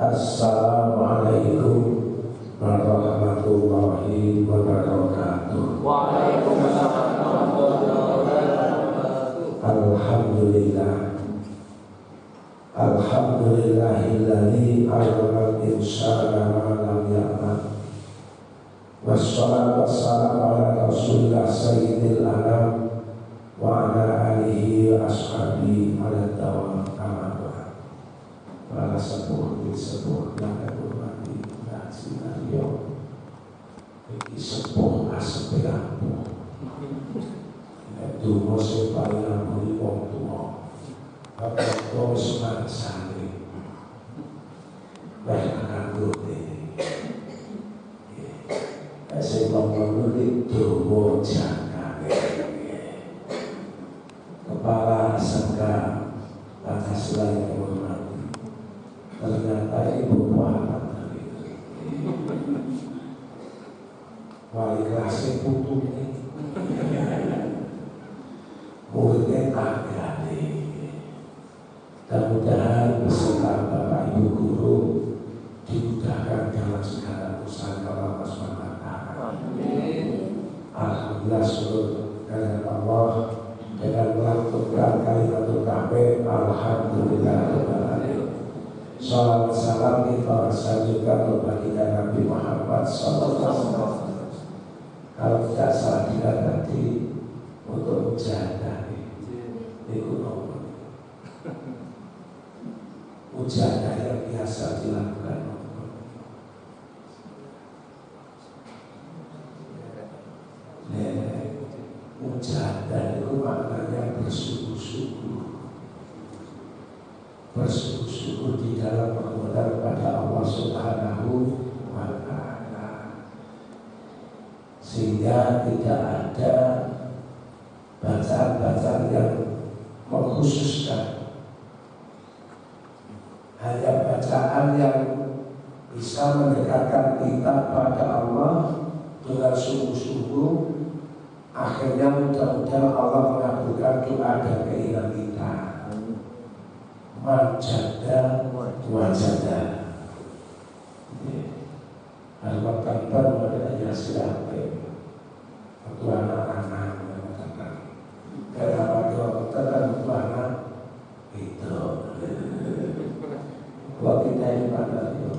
Assalamualaikum warahmatullahi wabarakatuh. Waalaikumsalam warahmatullahi wabarakatuh. Alhamdulillah. Alhamdulillahilladzi 'allamal insana ma lam ya'lam. Wassalatu wassalamu ala Rasulillah sayyidil anam wa ala alihi wa ashabihi ala dawam kama para sepuh yang dihormati Haji Mario iki sepuh asep ampuh donga sing paling ampuni wong tuwa apa wis mangsane wis nganggote sing ngomong iki donga jangane kepala SMK Pancasila yang dihormati ternyata Ibu Muhammad wali kelasnya putu ini muridnya tagani. Mudah-mudahan beserta Bapak Ibu Guru dimudahkan dalam segala urusan Allah SWT. Alhamdulillah syukur kepada Allah dengan melantunkan kalimatul tauhid. Alhamdulillah. Salam salam kita sanjungkan kepada Nabi Muhammad SAW. Kalau tidak salah tidak nanti untuk mujahadah itu nomor mujahadah yang biasa dilakukan mujahadah itu maknanya bersungguh-sungguh di dalam perbuatan kepada Allah Subhanahu wa Ta'ala, sehingga tidak ada bacaan-bacaan yang mengkhususkan, hanya bacaan yang bisa mendekatkan kita pada Allah dengan sungguh-sungguh. Akhirnya mudah-mudahan Allah mengabulkan doa dan keinginan kita. Majada wajada. Harap tanpa mengenai siapa waktu anak-anak mengatakan kenapa kita waktu anak itu kalau kita ini pada itu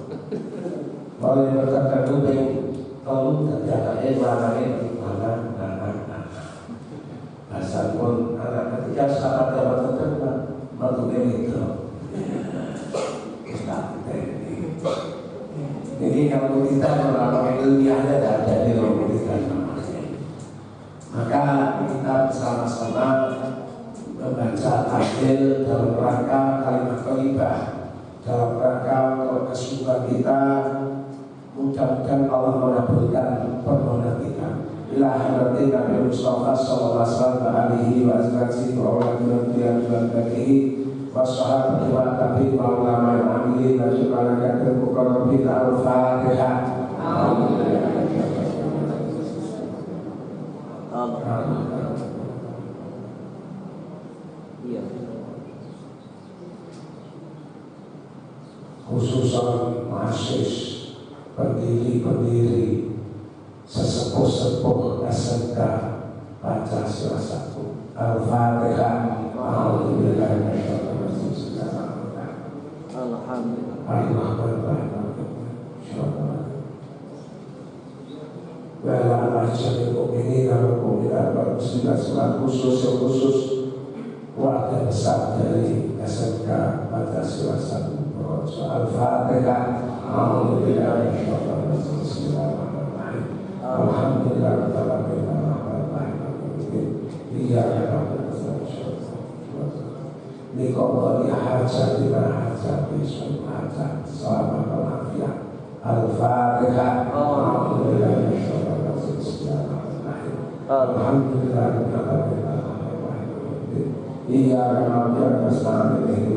kalau yang berkata itu kalau tidak ada mana asal pun anak ketika saat dapat terkenal waktu itu jadi kalau kita melakukan ilmiahnya tidak ada di komunitas maka kita bersama-sama membaca tahlil dalam rangka kalimat thayyibah, dalam rangka kesungguhan kita. Mudah-mudahan Allah mengabulkan permohonan kita. Ila hadratin Nabi Mustafa sallallahu alaihi wasallam wa ala alihi wassahabati wa tabi'in wa ulama al-amilin wa syukran katsir muqarrabin al-Fatihah. Khususan mahasiswa, pendiri-pendiri, sesepuh-sepuh SMK Pancasila 1. Al-Fatihah. Khusus warga besar dari SMK Pancasila 1. Al-Fatihah. Liqadhi hajatina hajati hajat selamat walafiat. Al-Fatihah. Alhamdulillah. Iyyaka na'budu wa iyyaka nasta'in.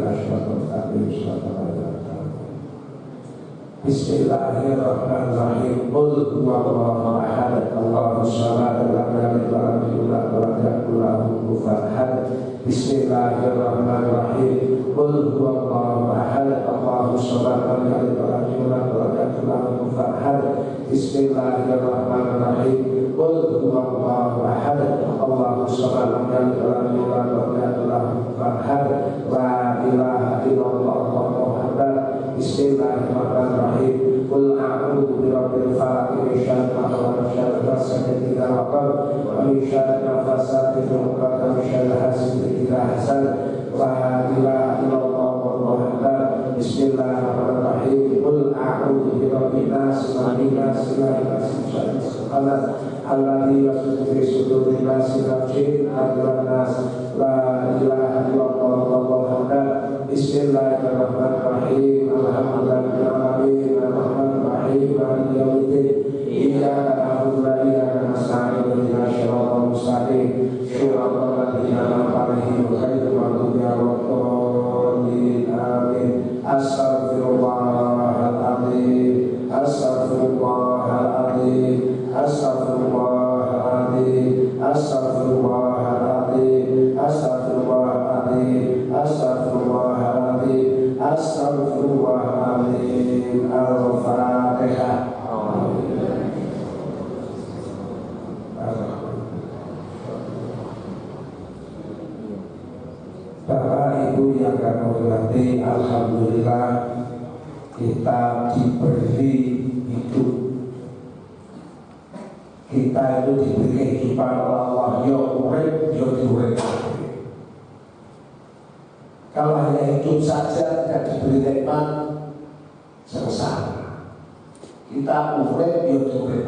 Bismillahirrahmanirrahim. Qul huwallahu ahad, Allahus samad, lam yalid wa lam yulad wa lam yakul lahu kufuwan ahad. Bismillahirrahmanirrahim. Qul huwallahu ahad, Allahus sholat lam yalid wa lam yulad wa lam yakul lahu kufuwan ahad. Bismillahirrahmanirrahim. Qul huwallahu ahad. Allahu samad lam yalid wa lam yulad wa lam yakul lahu kufuwan ahad. La ilaha illallah wallahu akbar. Bismillahirrahmanirrahim. Qul a'udzu birabbil falaq min syarri ma khalaq wa min syarri ghasiqin idza waqab wa min syarri nafasatin fil 'uqad wa min syarri hasidin idza hasad. La ilaha illallah wallahu akbar. Bismillahirrahmanirrahim. Qul a'udzu birabbin nas malikin nas ilahin nas min syarri khalaq alladzi yuwaswisu fi sudurin nas min syarri nas. La ilaha illallah wallahu akbar. Bismillahirrahmanirrahim. Alhamdulillahirabbil alamin arrahmanir rahim maliki yaumiddin. Iyyaka na'budu wa iyyaka nasta'in ihdinas siratal mustaqim siratal ladzina an'amta 'alaihim ghairil maghdubi 'alaihim waladdallin. Amin. Astaghfirullahaladzim. Astaghfirullahaladzim. Astaghfirullahaladzim. Astaghfirullahaladzim. Astaghfirullahaladzim. Astaghfirullahaladzim. Astaghfirullahaladzim. Al-Fatihah. Bapak Ibu yang kami hormati, alhamdulillah kita diberi hidup. Kita itu diberi kehidupan oleh Allah. Ya urip, ya diurip. Kalau hanya hidup saja tidak diberi nikmat, sengsara. Kita urip, ya diurip.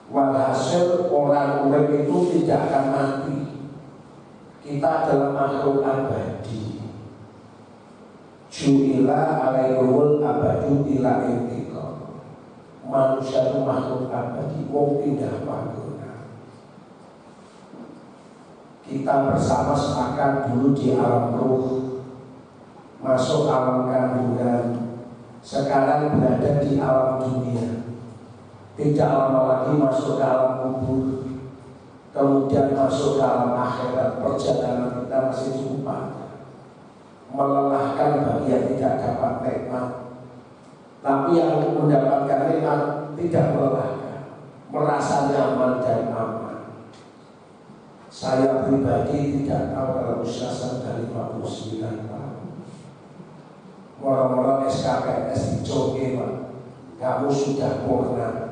Walhasil orang urip itu tidak akan mati. Kita adalah makhluk abadi. Ju'ila alaikumul abadu ila intiqam. Manusia itu makhluk abadi, wong pindah panggonan. Kita bersama sepakat dulu di alam ruh, masuk alam kandungan, sekarang berada di alam dunia. Tidak lama lagi masuk ke alam kubur, kemudian masuk ke alam akhirat. Perjalanan kita masih jumpa, melelahkan bagi yang tidak dapat nikmat. Tapi yang mendapatkan nikmat tidak melelahkan, merasa nyaman dan aman. Saya pribadi tidak tahu kalau usia sudah 59 tahun. Orang-orang SKPNS dicoke, Pak. Kamu sudah purna.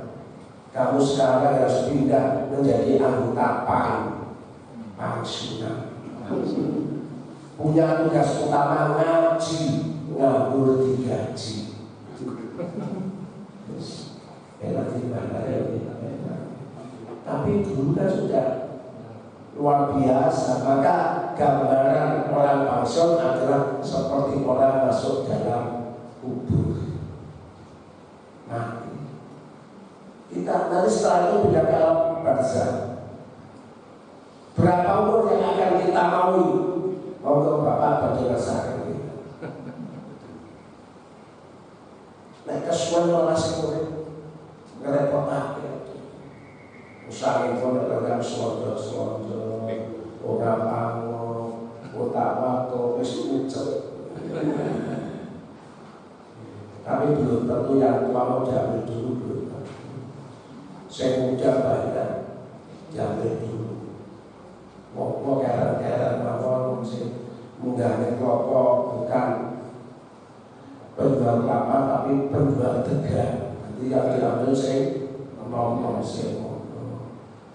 Kamu sekarang harus pindah menjadi anggota PAN, pensiunan. Punya tugas utama ngaji, nganggur digaji. Tapi dulu kan sudah luar biasa. Maka gambaran orang pensiun adalah seperti orang masuk dalam kubur. Kita nanti setelah itu pindah ke alam barzah. Berapa umur yang akan kita maui? Untuk Bapak bagi rasakan kita. Nah, kesuwen malas kulit ngerepot aja. Usaha itu adalah selonjor, orang pango, otak waktu, wis ucap. Tapi belum tentu yang tua mau diambil dulu belum. Saya muda banyak diambil dulu. Mau keren-keren mawon sing munggahne klopo bukan penjual kelapa tapi penjual tegal. Nanti yang diambil saya ngomong saya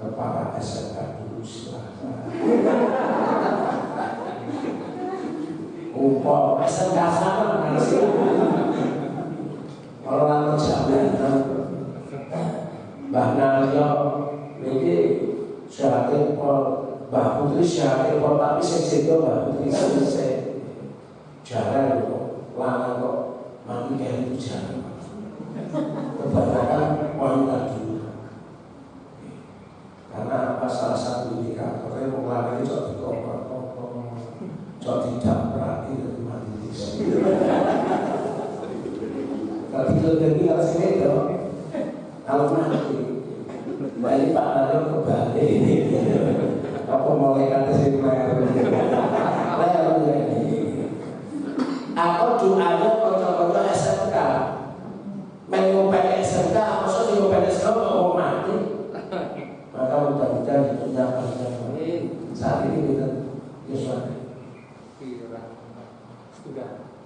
kepala SMK dulu silahkan. Umpah SMK sama sih. Orang jaminan Mbah Naryo ini syaratnya Mbah Putri syaratnya tapi saya Mbah Putri saya jarang kok lanang kok mati kayak itu jarang. Kebanyakan wanita dulu. Karena apa salah satu indikatornya mengalami cok dikopor-kopor, cok didaprak itu mati di sini. Kalau tidur dari atas ini dong. Kalau mati, balik Pak Naryo kembali ini. Apa mulai kata si ler ini. Atau doa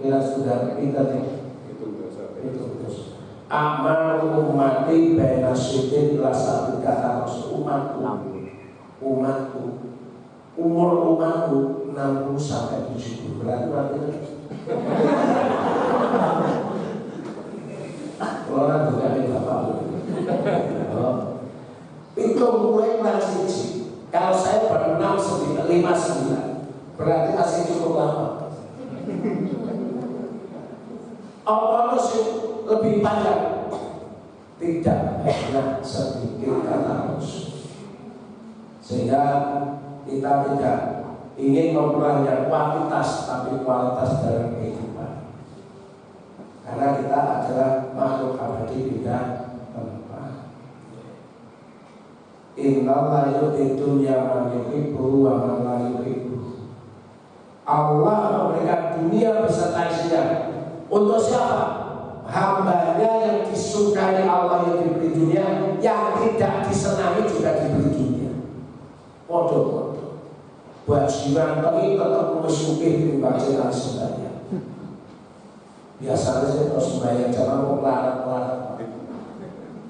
Kira sudah pinter ya. Itu terus. Amal ummati baina syidin ila sabit kata Rasul umatku umur umatku 60 sampai 70 berarti orang juga ada bapak. Itu mulai kelas 1. Kalau saya baru 59 berarti masih cukup lama. Allah masih lebih panjang. Tidak banyak sedikit kata Rasul. Sehingga kita tidak ingin memperbanyak kuantitas tapi kualitas dalam kehidupan. Karena kita adalah makhluk abadi tidak tempat. Innallaha yuhibbu man yuhibbu wa man la yuhibbu. Allah memberikan dunia beserta isinya. Untuk siapa? Hambanya yang disukai Allah yang diberi dunia, yang tidak disenangi juga diberi dunia. Podo-podo. Buat jiwa ini tetap menyukai timbang cinta sebenarnya. Biasanya saya terus sembahyang jangan mau melarat-melarat.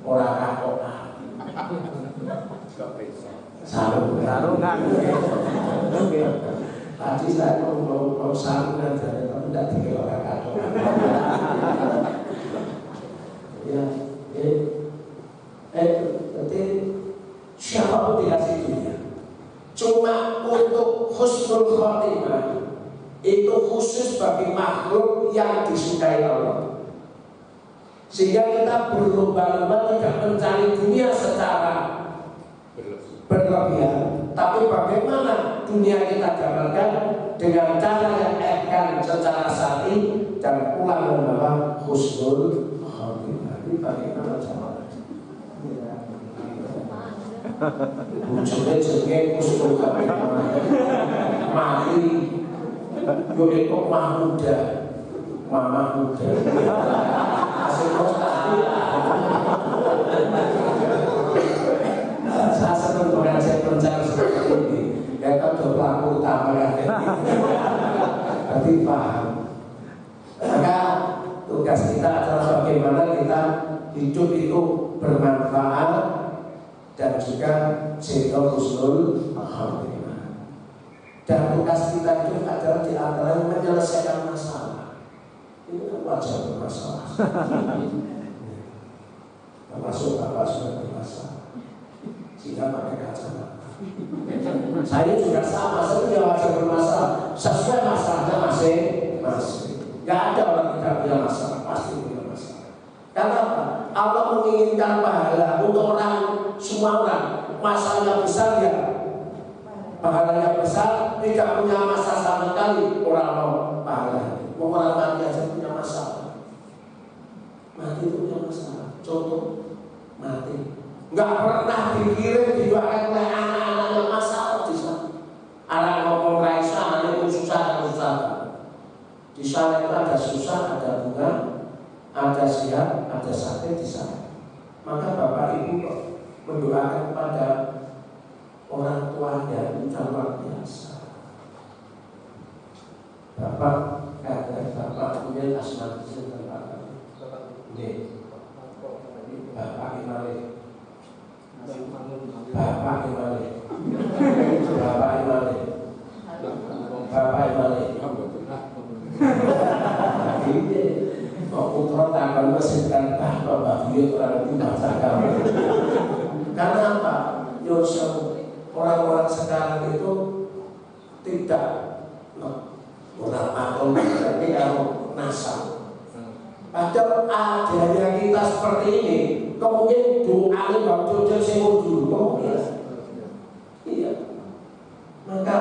Orang kakokan. Sarungan. Tadi saya mau sarungan tapi tidak dikira orang kakokan. Jadi siapapun dikasih dunia. Cuma untuk husnul khotimah itu khusus bagi makhluk yang disukai Allah. Sehingga kita berlomba-lomba tidak mencari dunia secara berlebihan, tapi bagaimana dunia kita dapatkan dengan cara yang ekan secara syar'i dan pulang membawa husnul khotimah. Ini bagaimana caranya? Bujurnya jenenge husnul khotimah. Mati itu mahmuda, mama muda. Saya senang mengajar pencari seperti ini. Ya kan pelaku utama kan. Tapi paham. Maka tugas kita adalah bagaimana kita hidup itu bermanfaat dan juga seto husnul khotimah. Dan tugas kita itu adalah di antara menyelesaikan masalah. Ini kan wajar bermasalah. Termasuk bapak sudah bermasalah. Jika pakai kacamata. Saya juga sama, saya juga wajar bermasalah. Sesuai masalahnya masing-masing. Gak ada orang tidak punya masalah, pasti punya masalah. Karena apa? Allah menginginkan pahala untuk orang, semua orang. Masalahnya besar ya. Pahalanya besar, tidak punya masalah sama sekali. Orang mau pahala. Orang mati aja punya masalah. Mati punya masalah. Contoh, mati. Nggak pernah dikirim didoakan oleh anak-anaknya masalah di sana. Anak ngomong raisa, anaknya pun susah. Di sana itu ada susah, ada bunga, ada siap, ada sakit di sana. Maka bapak ibu mendoakan kepada orang tuanya itu luar biasa. Bapak punya asma dan bapak. Bapak Imale. Bapak Imale. Kok putra takkan mesinkan bapak beliau orang itu masakan. Karena apa? Yosef orang-orang sekarang itu tidak orang maklum tapi kalau nasab. Padahal adanya kita seperti ini, kemudian doa ini waktu itu saya dulu, iya. Maka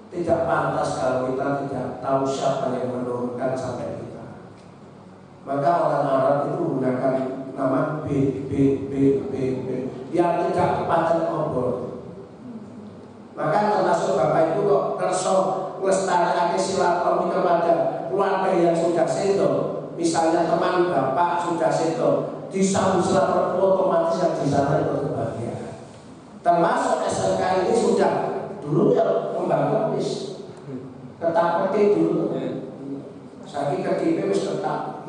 tidak pantas kalau kita tidak tahu siapa yang menurunkan sampai kita. Maka orang Arab itu menggunakan nama B yang tidak kepadan obor. Maka termasuk bapak itu kok kerso melestarikan silaturahmi kepada keluarga yang sudah sedo. Misalnya teman bapak sudah sedo, disambut silaturahmi otomatis yang di sana itu kebahagiaan. Termasuk SMK ini sudah dulu ya membangun bis, ketakutnya dulu. Saya kira wis tetap.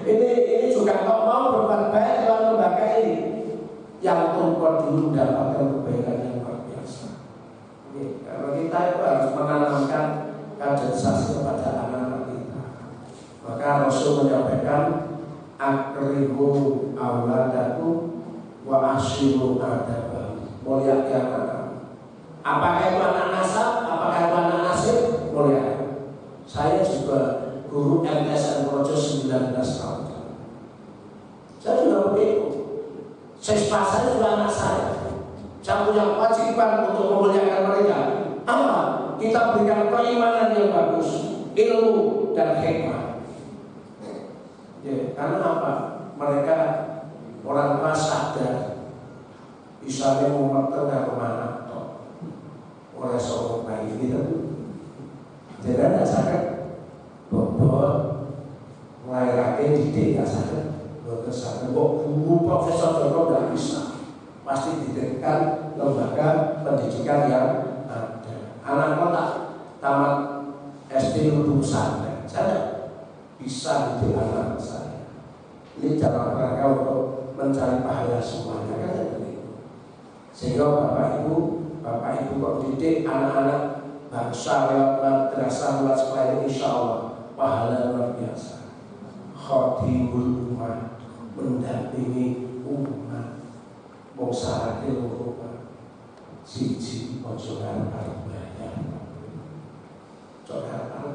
Ini juga kok mau berbuat baik dalam lembaga ini, yang tumpah dulu mendapatkan kebaikan yang luar biasa. Kalau kita itu harus menanamkan kaderisasi kepada anak-anak kita. Maka Rasul menyampaikan akrimu awladaku wa asyiru adabahu. Muliakan anak. Apakah itu anak nasab? Apakah itu anak nasib? Muliakan. Saya juga guru MTSN Projo 19 tahun. Saya juga begitu. Siswa saya juga anak saya. Saya punya kewajiban untuk memuliakan mereka. Apa? Kita berikan keimanan yang bagus, ilmu dan hikmah. Ya, karena apa? Mereka orang tua sadar bisa mengerti kemana oleh seorang bayi itu. Jadi tidak sakit, bobot, melahirkan didik tidak sakit, berkesan. Guru Profesor Joko tidak bisa, pasti didirikan lembaga pendidikan yang ada. Anak kota tamat SD lulusan, saya bisa didik anak saya. Ini cara mereka untuk mencari pahala semuanya kan begitu. Sehingga Bapak Ibu kok didik anak-anak bangsa lewat madrasah lewat sekolah ini, insya Allah pahala luar biasa. Khadimul umat, mendampingi umat, mengusahake umat. Siji ojo harap bayar, ojo harap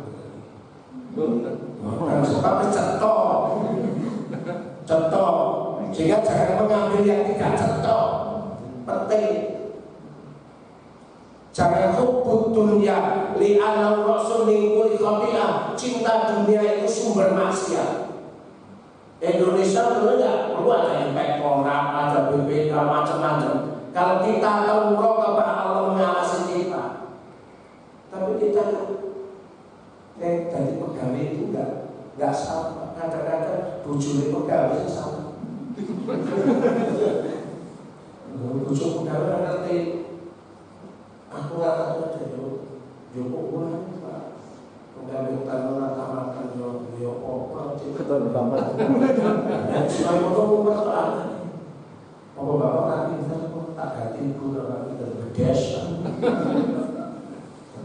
bukan sebab cetok, sehingga jangan mengambil yang tidak cetok. Penting. Jangan hubud dunia li'anau rasul lingkuli khati'ah. Cinta dunia itu sumber maksiat. Indonesia dulu ya perlu ada impact program, ada BPK, macam-macam. Kalau kita tahu muraqabah Allah mengawasi kita. Tapi kita jadi pegawai itu enggak sama. Kadang-kadang bujuri pegawai sama. Bujur pegawai ngerti. Aku rata aja Joko uang Pak. Pegawai utama rata-rata yo apa betul banget. Supaya mau bertahan. Apa bapak nanti tak ganti guru lagi berdes.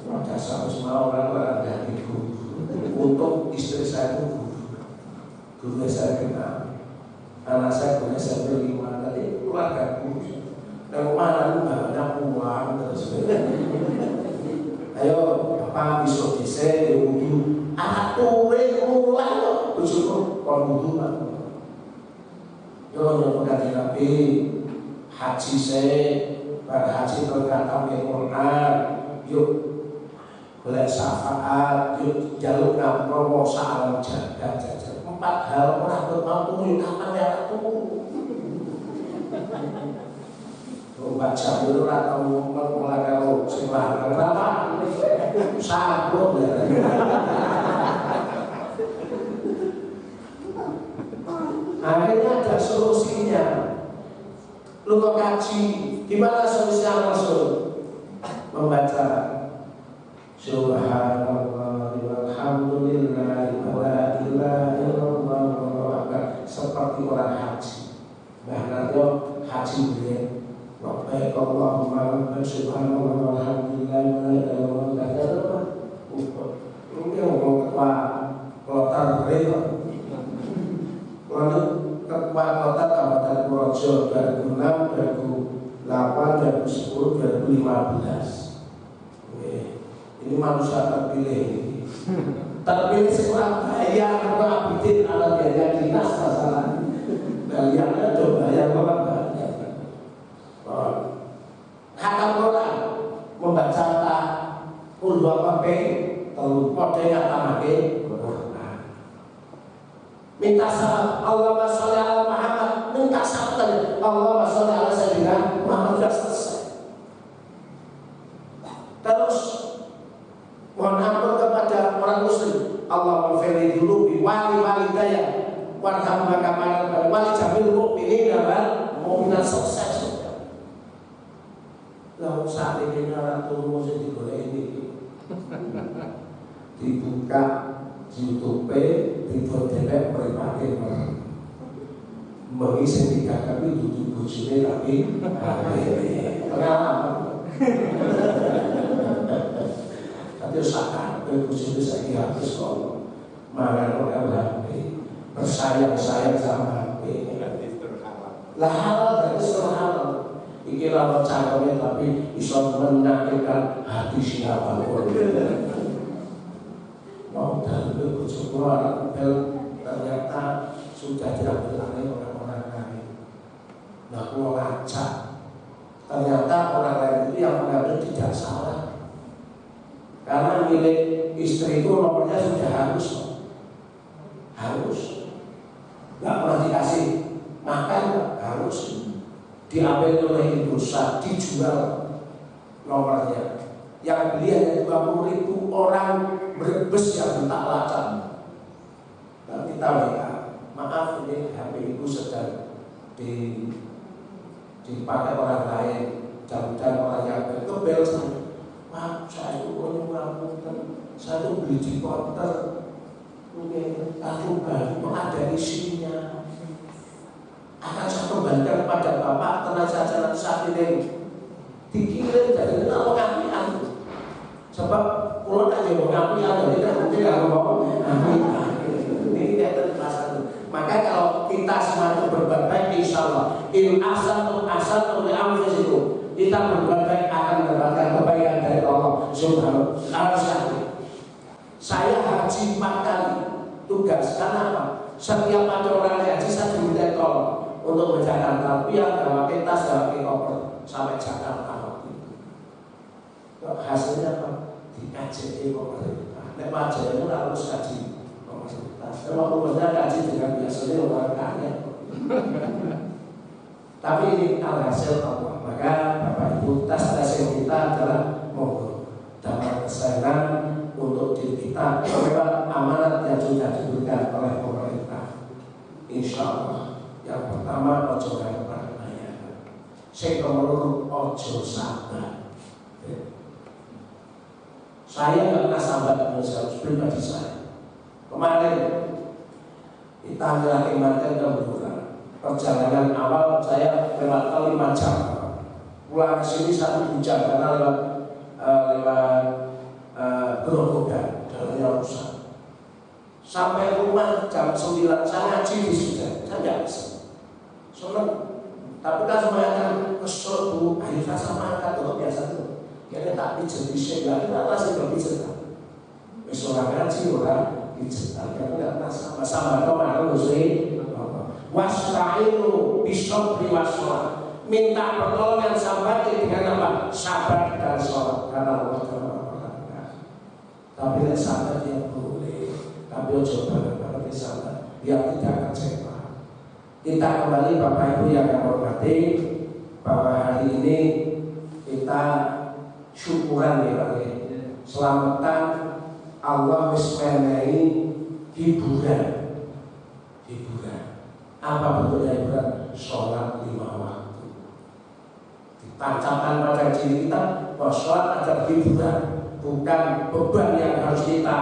Ada satu semua orang ganti guru. Untuk istri saya itu guru saya kenal. Anak saya punya SMP 5 tadi keluarga guru. Dan mana banyak uang terus. Ayo Bapak besok desa wudu. Anak tuwe ulang kok bojoku kon wudu Pak. Yo nyebut Nabi haji saya pada haji berkata Quran. Yuk boleh syafaat, yuk jalur ngampro mau salam jaga. 4 hal orang bermampu kapan ya tuh. Baca dulu atau mulai kalau sekolah berapa sabuk ya. Akhirnya ada solusinya. Lu kok kaji, gimana solusinya Rasul? Membaca Subhanallah walhamdulillah wala ilaha illallah wallahu akbar seperti orang haji. Bahkan haji beliau Rabbaik Allahumma Rabbaik Subhanallah walhamdulillah wa la ilaha illallah. Ini ngomong ketua Kloter Reo. Lalu ketua Kloter Kabupaten Projo 2006, 2008, 2010, 2015. Ini manusia terpilih. Terpilih seorang bayar Abidin ala biaya dinas masalah. Bayarnya coba bayar orang banyak. Khatam Quran membaca ulwa apa telu kode yang tamake Quran. Minta salam Allahumma sholli ala Muhammad, minta salam tadi Allahumma sholli ala sayyidina Muhammad, sudah selesai. Terus mohon ampun kepada orang muslim, Allahumma firli dulu wali walidayya warhamna kama wali jamil mu'minin wal mu'minat, selesai. Lalu saat ini orang turun mesti digolek ini dibuka YouTube tidur dewek mripate mengisi tiga kali duduk bojone tapi pengalaman. Tapi saat bojone saiki habis kok mangan oleh HP, bersayang-sayang sama HP. Lah halal berarti halal. Iki lawan cangkeme tapi iso menyakitkan hati siapapun. Mau dulu bojoku anak bel ternyata sudah diambil alih orang-orang lain. Nah, aku ngacak. Ternyata orang lain itu yang mengambil tidak salah. Karena milik istri itu nomornya sudah harus. Nggak pernah dikasih makan, harus diambil oleh indosat, dijual nomornya. Yang beli hanya 20.000 orang Brebes yang minta lacak. Dan kita WA, maaf ini HP ibu sedang dipakai orang lain, dan orang yang kebel saya. Wah, saya itu saya itu beli di konter. Mungkin aku baru ada isinya. Akan saya kembalikan kepada Bapak, tenang saja nanti saat ini dikirim dari pengapian. Sebab pulau tak jauh pengapian, jadi tidak mungkin kalau mau pengapian. Ini tidak terpaksa. Maka kalau kita semua itu berbuat baik, insya Allah, in asal oleh anfusikum, kita berbuat baik akan mendapatkan kebaikan dari Allah Subhanahu wa Ta'ala. Saya haji 4 kali tugas, karena apa? Setiap ada orang haji saya diminta tolong untuk menjaga tarbiyah, bawa tas, bawa koper sampai Jakarta. Hasilnya apa? Dikaji pemerintah. Nek pajak itu harus kaji pemerintah. Kalau pemerintah kaji dengan biasanya orang kaya. Tapi ini alhasil Allah. Maka Bapak Ibu, tas yang kita adalah monggo dapat kesayangan untuk diri kita lewat amanat yang sudah diberikan oleh pemerintah. Insya Allah. Yang pertama ojo harap bayar. Sing nomor ojo sabar. Saya nggak pernah sabar dengan pribadi saya. Kemarin kita lagi mantan kebetulan perjalanan awal saya lewat 5 jam. Pulang ke sini 1 jam karena lewat Grobogan, jalannya rusak. Sampai rumah jam 9 saya ngaji di sudah, saya nggak bisa. Senang. Tapi kan semuanya kesel bu, ayo saya sama angkat kalau biasa tuh. Kayaknya tak pijet pijet, nggak kita masih berpijet. Besok ngaji orang pijet, tapi nggak pernah sama kemarin sih. Wasta'inu bisabri wassalah. Minta pertolongan sahabat dengan apa? Sabar dan sholat. Karena Allah Taala. Tapi tidak sabar dia boleh. Tapi coba kalau sabar dia tidak kecewa. Kita kembali Bapak Ibu yang kami hormati, bahwa hari ini kita syukuran ya Pak. Selamatan Allah menehi hiburan. Apa bentuknya hiburan? Sholat 5 waktu. Ditancapkan pada diri kita bahwa sholat adalah hiburan, bukan beban yang harus kita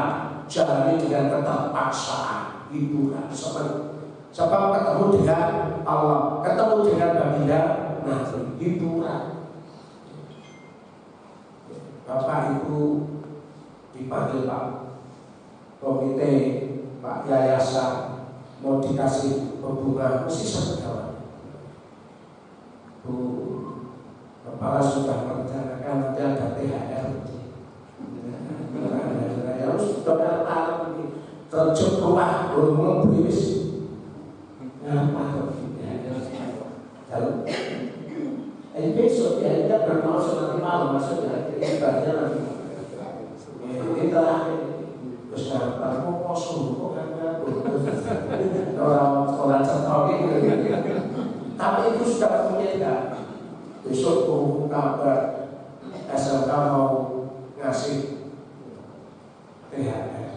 jalani dengan keterpaksaan. Hiburan, sebab ketemu dengan Allah, ketemu dengan baginda Nabi, hiburan. Bapak Ibu dipanggil Pak Komite, Pak Yayasan, mau dikasih bunga, mesti sepedawan. Bu, kepala sudah merencanakan nanti ada THR. Harus sudah taruh ini terjun rumah, belum beris. Ngapa? Kalau besok ya kita bermaksud nanti malam maksudnya ibadahnya nanti. Kita terus ngapa? Kok kosong? Kok kan? Orang cetok gitu. Tapi itu sudah punya. Besok umum kabar SMK mau ngasih THR.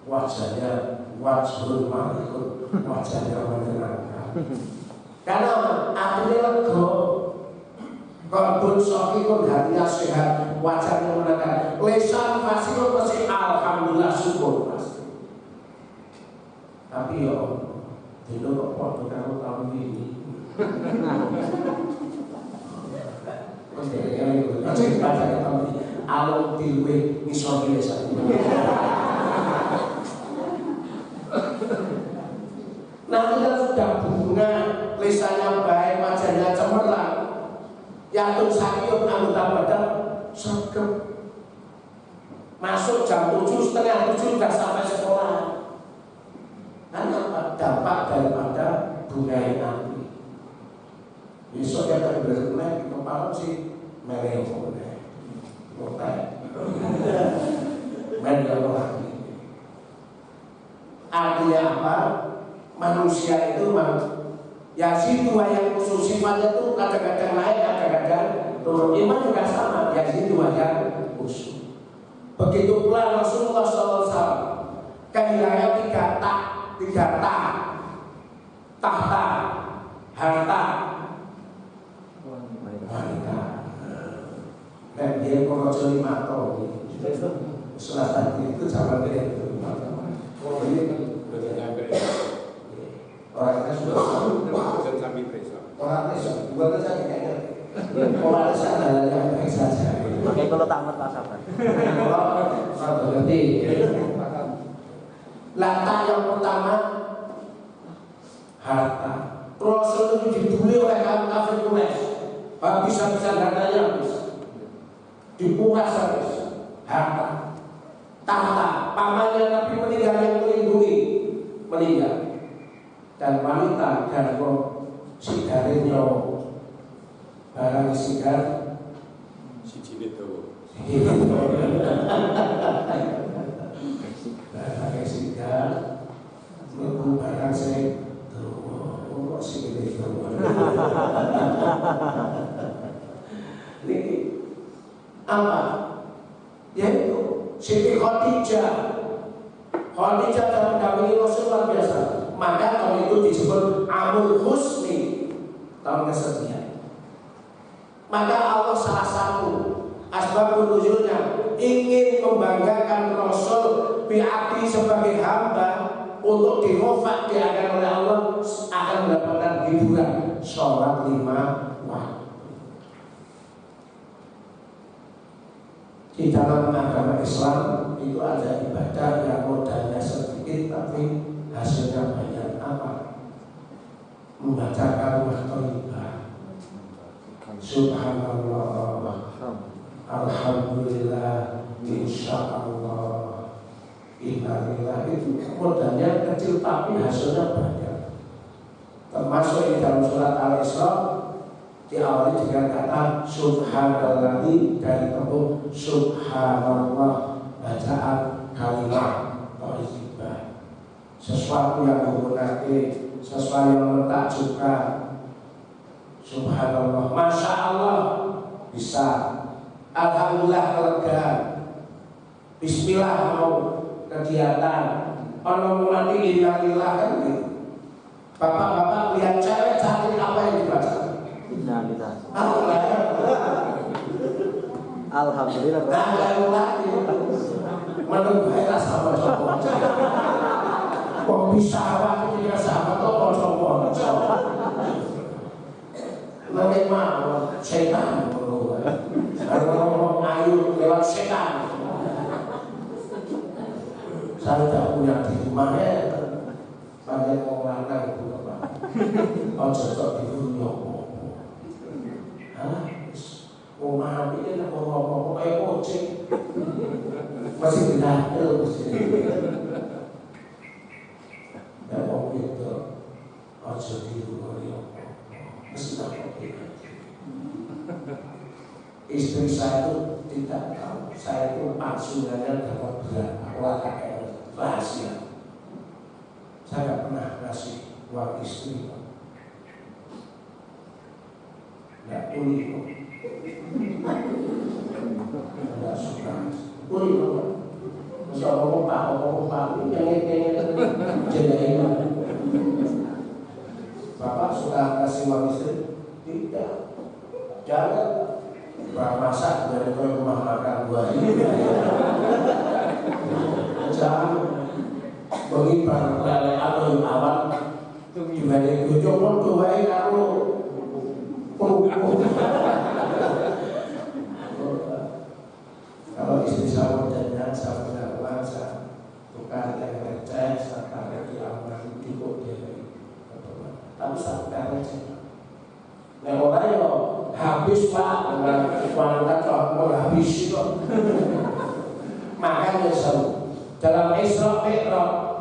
Wajahnya wajhul malikun, wajahnya menyenangkan. Karena artinya lego, kolbun sokikun hatinya sehat, wajahnya menyenangkan. Lesan fasilun pasti alhamdulillah syukur pasti. bukan tahun ini. Alung tilwe ngisor biasa. Nanti kan sudah bunga, lisannya baik, wajahnya cemerlang. Yatum sakit anggota badan sergap. Masuk jam 7, setengah 7 sudah sampai sekolah. Karena dampak daripada bunga yang nanti. Besok ya tak berkenaik kepala sih mereka lagi. Artinya apa? Manusia itu ya situ yang khusus sifatnya itu kadang-kadang naik, kadang-kadang turun. Iman juga sama, ya situ yang khusus. Begitu pula Rasulullah SAW kehilangan tiga tahta, harta, wanita. Dan dia korojo 5 tahun. Selatan itu zaman dia itu 5 tahun. Orangnya sudah orangnya bukan saja kayaknya. Orangnya adalah yang baik saja. Makanya kalau tamat Pak Sabar. Kalau berarti langkah yang pertama harta. Rasul itu dibully oleh kaum kafir Quraisy. Habis-habisan hartanya habis. Dipuas habis harta. Tahta, pamannya Nabi meninggal yang melindungi meninggal. Dan wanita dan sigaretnya barang sigar si cilik tuh barang sigar lebu barang saya tuh sigaret tuh ini apa? Yaitu Siti Khadijah dalam mendampingi Rasul luar biasa. Maka tahun itu disebut Amul Husni, tahun kesedihan. Maka Allah salah satu asbabun nuzulnya ingin membanggakan Rasul bi'abdi sebagai hamba untuk dirofak diakan oleh Allah akan mendapatkan hiburan sholat 5 waktu. Di dalam agama Islam itu ada ibadah yang modalnya sedikit tapi hasilnya banyak. Apa? Membaca kalimat thayyibah. Subhanallah, alhamdulillah, insyaallah, innalillah. Itu modalnya kecil tapi hasilnya banyak. Termasuk di dalam surat Al-Isra diawali dengan kata subhanallah dari tembung subhanallah, bacaan kalimat thayyibah. Sesuatu yang menggunakan, sesuatu yang mentakjubkan. Subhanallah, masya Allah bisa, alhamdulillah lega, bismillah mau kegiatan, ono mati innalillah kan gitu. Bapak-bapak lihat cewek cantik apa yang dibaca? Innalillah. Alhamdulillah. Alhamdulillah. Menunggu sama sopo. Kok bisa waktu dia sahabat kok sopo. Nanti mau setan perlu. Kalau ngomong ayu lewat setan. Saya tidak punya di rumahnya. Banyak orang lanang itu apa? Oh cocok di dunia. Rumah ini nak ngomong kayak kucing. Masih didahil mesti. Ya mau itu. Ojo di dunia. Istri saya itu tidak tahu. Saya itu maksudannya dapat berapa. Wah rahasia. Saya tidak pernah kasih uang istri. Tidak boleh. Tidak suka. Boleh dong. Masa ngomong pak ini pengen Bapak suka kasih uang istri? Tidak. Jangan. Masak dari rumah makan buah ini. Jangan. Bagi para lele atau awal Dibanding bojo padha wae karo kalau istri saya dan saya punya uang, saya tukar yang receh, saya tarik di aman, dikut dia tapi saya tukar receh. Nah orang yang habis pak, wanita cowok habis itu. Makanya seru dalam Isra Mi'raj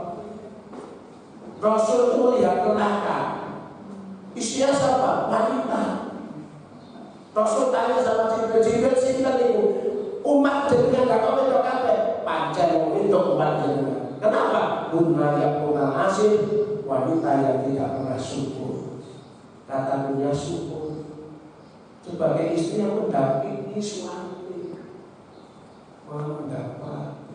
Rasul itu melihat neraka. Istrinya siapa? Wanita. Rasul tanya sama Jibril, sinten niku? Umat jenengan gak kok wedok kabeh. Pancen untuk umat jenengan. Kenapa? Bunna yang punal asir, wanita yang tidak pernah syukur. Kata punya syukur. Sebagai istri yang mendampingi suami, malah mendapat.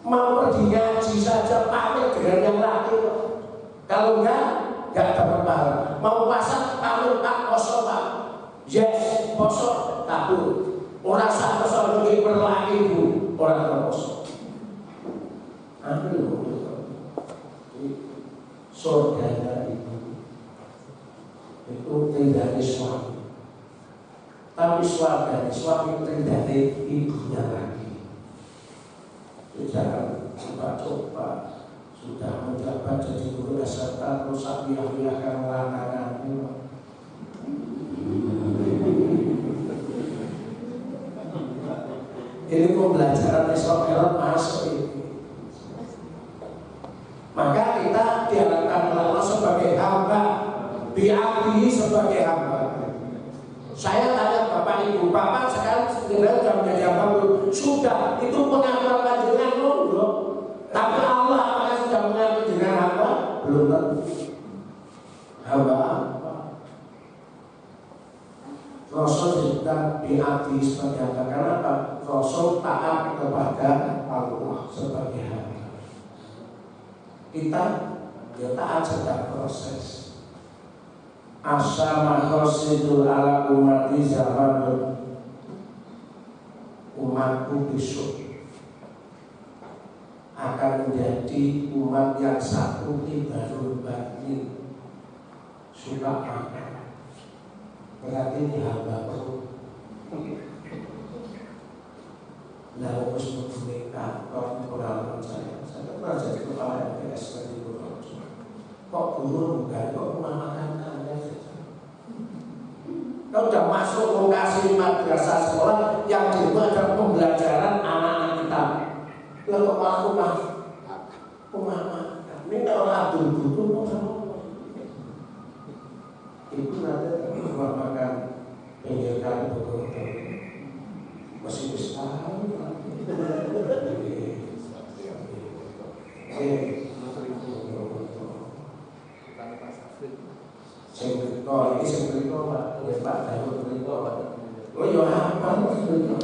Mau pergi ngaji saja pamit dengan yang laki. Kalau enggak dapat pahala. Mau puasa pamit pak poso pak. Yes poso kabur. Orang sah poso lagi berlaki bu. Orang poso. Ambil surganya itu tidak di suami. Tapi suami tidak di ibunya lagi. Jangan coba-coba sudah menjabat jadi guru SMK terus akan lanangan ini pembelajaran Isra masuk ini. Maka kita diharapkan Allah sebagai hamba, bi'abdihi sebagai hamba. Saya tanya Bapak Ibu, Bapak sekarang sebenarnya sudah menjadi hamba belum? Sudah, itu pengakuan panjenengan monggo. Tapi Allah apakah sudah mengaku dengan hamba? Belum tentu. Hamba apa? Rasul disebutkan bi'abdihi sebagai hamba. Karena apa? Rasul taat kepada Allah sebagai hamba. Kita ya taat sedang proses. Asama khosidul ala umati zaman umatku besok akan menjadi umat yang satu baru bani suka makan. Berarti ini hamba perlu. Lalu harus mempunyai kantor pengalaman saya pernah jadi kepala MPS seperti itu. Kok guru bukan, kok memakan anda saja. Kau sudah masuk lokasi madrasah sekolah yang itu adalah pembelajaran anak-anak kita. Lalu kok pemahaman. Ini kalau Abdul Butuh itu nanti memakan pinggir kali betul-betul masih besar. Ini seberito Pak, Pak Dawud berito Pak. Oh ya apa seberito?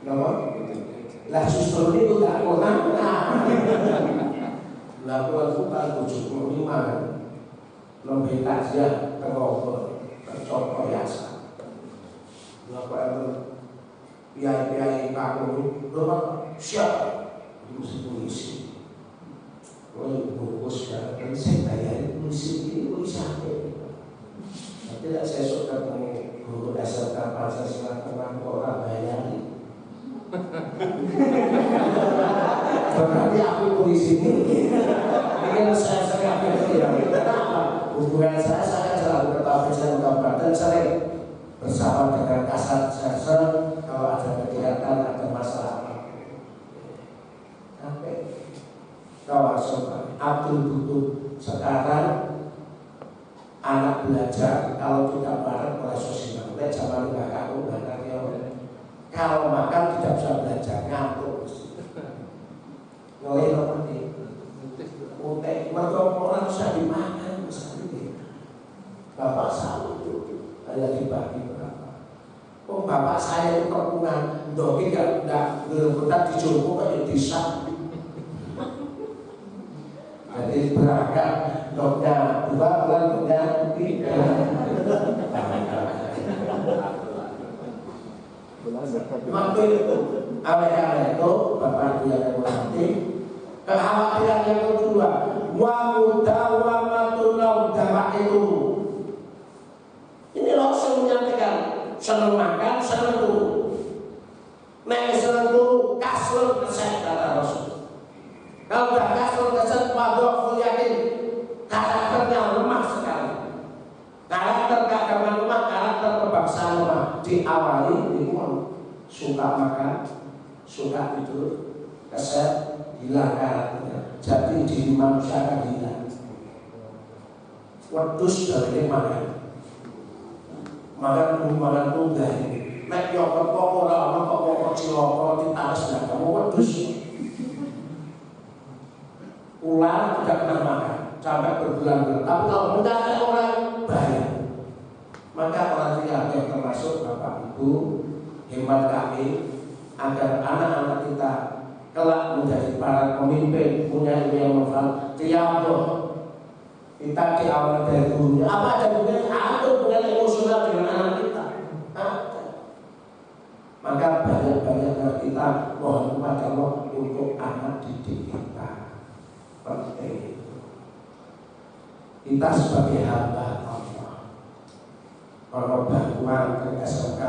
Nama? Lah justru itu tak konang. Lah kalau Pak 75 lebih takziah tergopo tercopot biasa. Lah Pak piai kaku berapa siap mesti polisi. Oh bungkus dan saya bayar polisi ini polisi apa? Tidak saya suka ketemu guru dasar Pancasila kenapa orang bayar. Berarti aku polisi ini. Ini saya sangat berpikir. Kenapa? Hubungan saya selalu ketahui dan kabupaten sering bersama dengan kasat serser kalau ada kegiatan ada masalah. Sampai kau sobat Abdul Butuh sekarang anak belajar kalau tidak bareng oleh sosial media zaman kakakku kalau makan tidak bisa belajar ngantuk ngelain apa nih mutek mereka orang bisa dimakan misalnya bapak saya ada dibagi berapa bapak saya itu perpungan dogi tidak berlebihan dijumpa kayak bisa. Jadi berangkat doknya 2 bulan doknya 3. Waktu itu Oleh karena itu, Bapak Ibu yang hormati, kekhawatiran yang kedua, wa mudawamatul dawa itu. Ini Rasul menyampaikan, senang makan, senang turu. Nek senang turu, kasur keset kata Rasul. Kalau udah kasur keset, wadok yakin karakternya lemah sekali. Karakter keagamaan lemah, karakter kebangsaan lemah. Diawali dengan suka makan, suka tidur, keset, hilang karakternya. Jadi diri manusia akan hilang. Wedus dari makan tunggal ini. Nek yo kok ora ono kok ciloko ditanes ndak kamu wedus. Ular tidak pernah makan sampai berbulan-bulan. Tapi kalau mencari orang bahaya. Maka orang tua yang termasuk Bapak Ibu, hemat kami agar anak-anak kita kelak menjadi para pemimpin, punya ilmu yang manfaat. Tiap kita diawali dari gurunya. Apa ada hubungan emosional dengan anak kita? Ada. Maka banyak-banyak kita mohon kepada Allah untuk anak didik kita. Penting. Kita sebagai hamba Allah, kalau bantuan ke SMK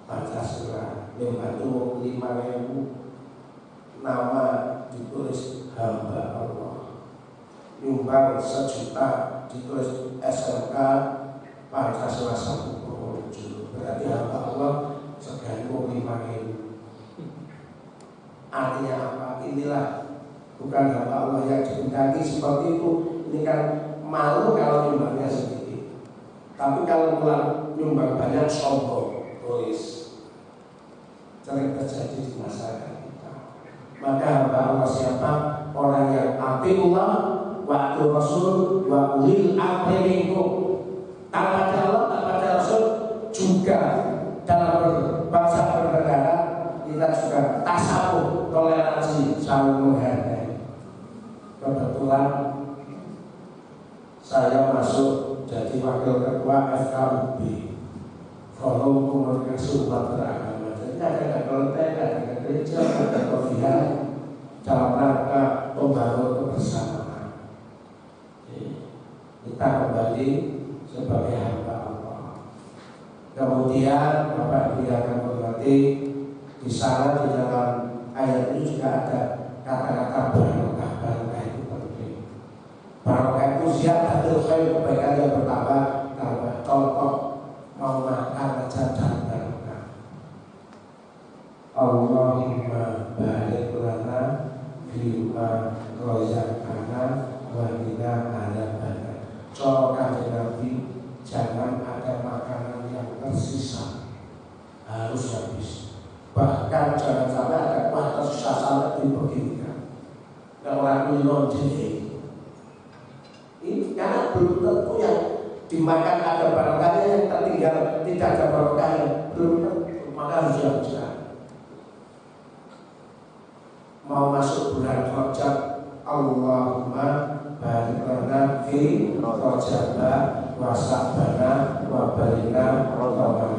Pancasila yang bantu 5.000 nama ditulis hamba Allah, nyumbang 1 juta ditulis SMK Pancasila 107, berarti hamba Allah segantung 5.000. Artinya apa? Inilah bukan hamba Allah yang dikendaki seperti itu. Ini kan malu kalau nyumbangnya sedikit, tapi kalau nyumbang banyak sombong. Tulis sering terjadi di masyarakat kita. Maka hamba Allah siapa? Orang yang atiullah wa rasul wa ulil amri minkum. Tak pada Allah, tak pada Rasul, juga dalam berbangsa bernegara kita juga tasawuf, toleransi, saling menghargai. Kebetulan saya masuk jadi wakil ketua FKUB, Forum Komunikasi Umat Beragama. Jadi ada konten, ada gereja, ada pilihan dalam rangka membangun kebersamaan. Kita kembali sebagai hamba Allah. Kemudian Bapak Ibu yang akan mengerti, di sana di dalam ayat ini juga ada kata-kata barokah. Barokah itu penting. Barokah itu ziyadatul khair, kebaikan yang bertambah. Contoh mau makan aja dan barokah. Allahumma barik lana fima razaqtana wa qina adzabannar. Contoh Nabi, jangan ada makanan yang tersisa, harus habis. Bahkan jangan sampai ada kuah tersisa sampai dibeginikan. Kalau orang minum jadi ini karena belum tentu yang dimakan ada barokahnya, yang tertinggal tidak ada barokahnya, belum tentu. Maka harus dihabiskan. Mau masuk bulan Rajab, Allahumma barik lana fi Rajaba wa Sa'bana wa balina Ramadan.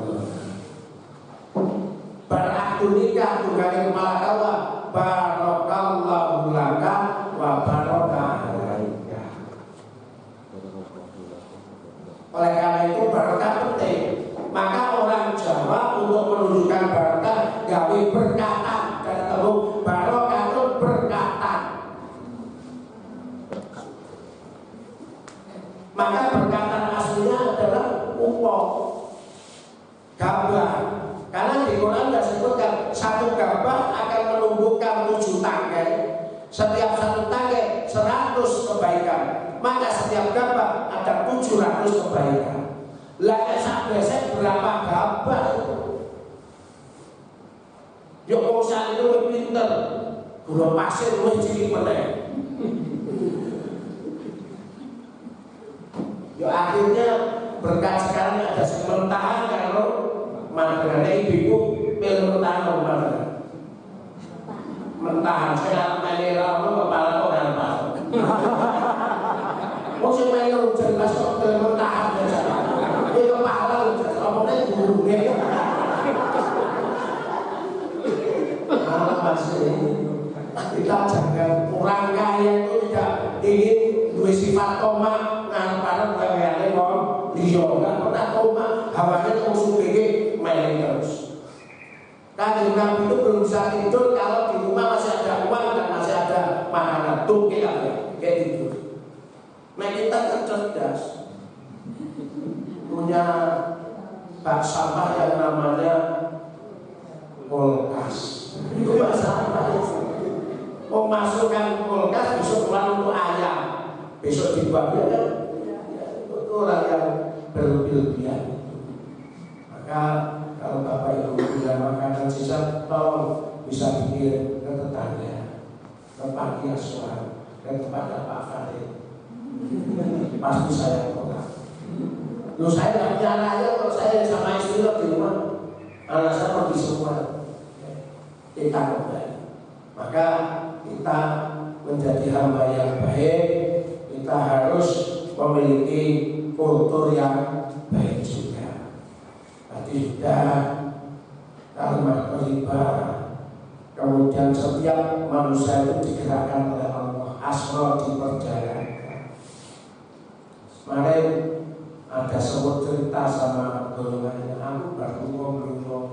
Berakdu nikah dengan kepala kawa, barakallahu laka wa barokah alaika. Oleh karena itu barokah penting. Maka orang Jawa untuk menunjukkan barokah gawe berkatan, dan ketemu barokah itu berkatan. Maka berkatan aslinya adalah upok, gabah. Karena di Quran sudah sebutkan satu gabah akan menumbuhkan 7 tangkai. Setiap satu tangkai 100 kebaikan. Maka setiap gabah ada 700 kebaikan. Lah esek berapa gabah itu? Yo usaha itu lebih pinter. Gula pasir lebih cilik meneh. Yo akhirnya berkat sekarang ada sementara kalau mana ibu pilih mentahan mana? Mentahan saya mengira kepala orang apa? Mau sih mengira jelas kok mentahan saja. Dia kepala omongnya guru nggak pernah koma, hawanya musuh gigi main terus. Kanjeng Nabi itu belum bisa tidur kalau di rumah masih ada uang dan masih ada makanan. Tuh kayak gitu. Nah kita kan cerdas, punya bak sampah yang namanya kulkas. Itu bak sampah. Mau masukkan kulkas besok keluar untuk ayam, besok dibuang ya. Itu orang yang berlebihan. Maka kalau Bapak Ibu punya makanan sisa, tolong bisa dikirim ke tetangga, ke panti asuhan, dan kepada Pak Farid. Pasti saya tolak. Lu saya nggak punya anak, kalau saya sama istri di rumah, anak saya pergi semua. Kita kembali. Maka kita menjadi hamba yang baik, kita harus memiliki kultur yang baik juga. Tadi sudah kalimat riba, kemudian setiap manusia itu digerakkan oleh Allah, asma diperjalankan. Kemarin ada sebuah cerita sama golongannya, aku baru ngomong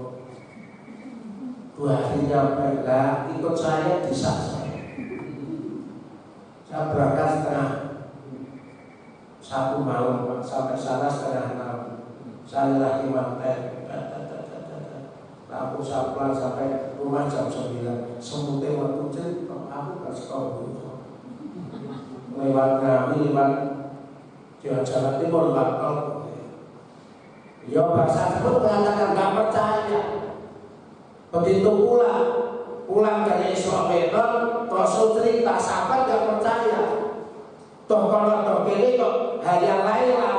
2 hari nyampe lah, ikut saya di saya. Saya berangkat setengah 1 malam, sampai sana setengah 6. Saya lagi mantel, lampu saya pulang sampai rumah jam 9. Semutnya waktu cerita, aku gak sekolah dulu. Lewat Ngami, lewat Jawa Timur, lewat tol. Ya bahasa pun mengatakan gak percaya. Begitu pulang dari Isra Mi'raj, Rasul cerita, sahabat gak percaya. Toh kalau ini kok hanya Laila.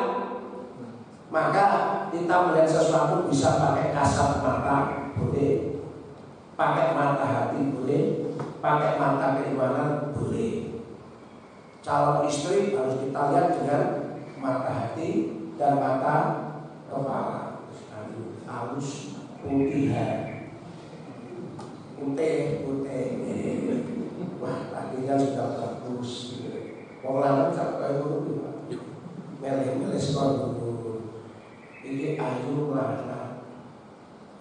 Maka kita melihat sesuatu bisa pakai kasat mata boleh, pakai mata hati boleh, pakai mata keimanan boleh. Calon istri harus kita lihat dengan mata hati dan mata kepala. Halus, putihan. Putih. Wah, lakinya sudah bagus. Wong lanang sak kaya ngono iki. Meleh-meleh dulu. Iki ayu lanang.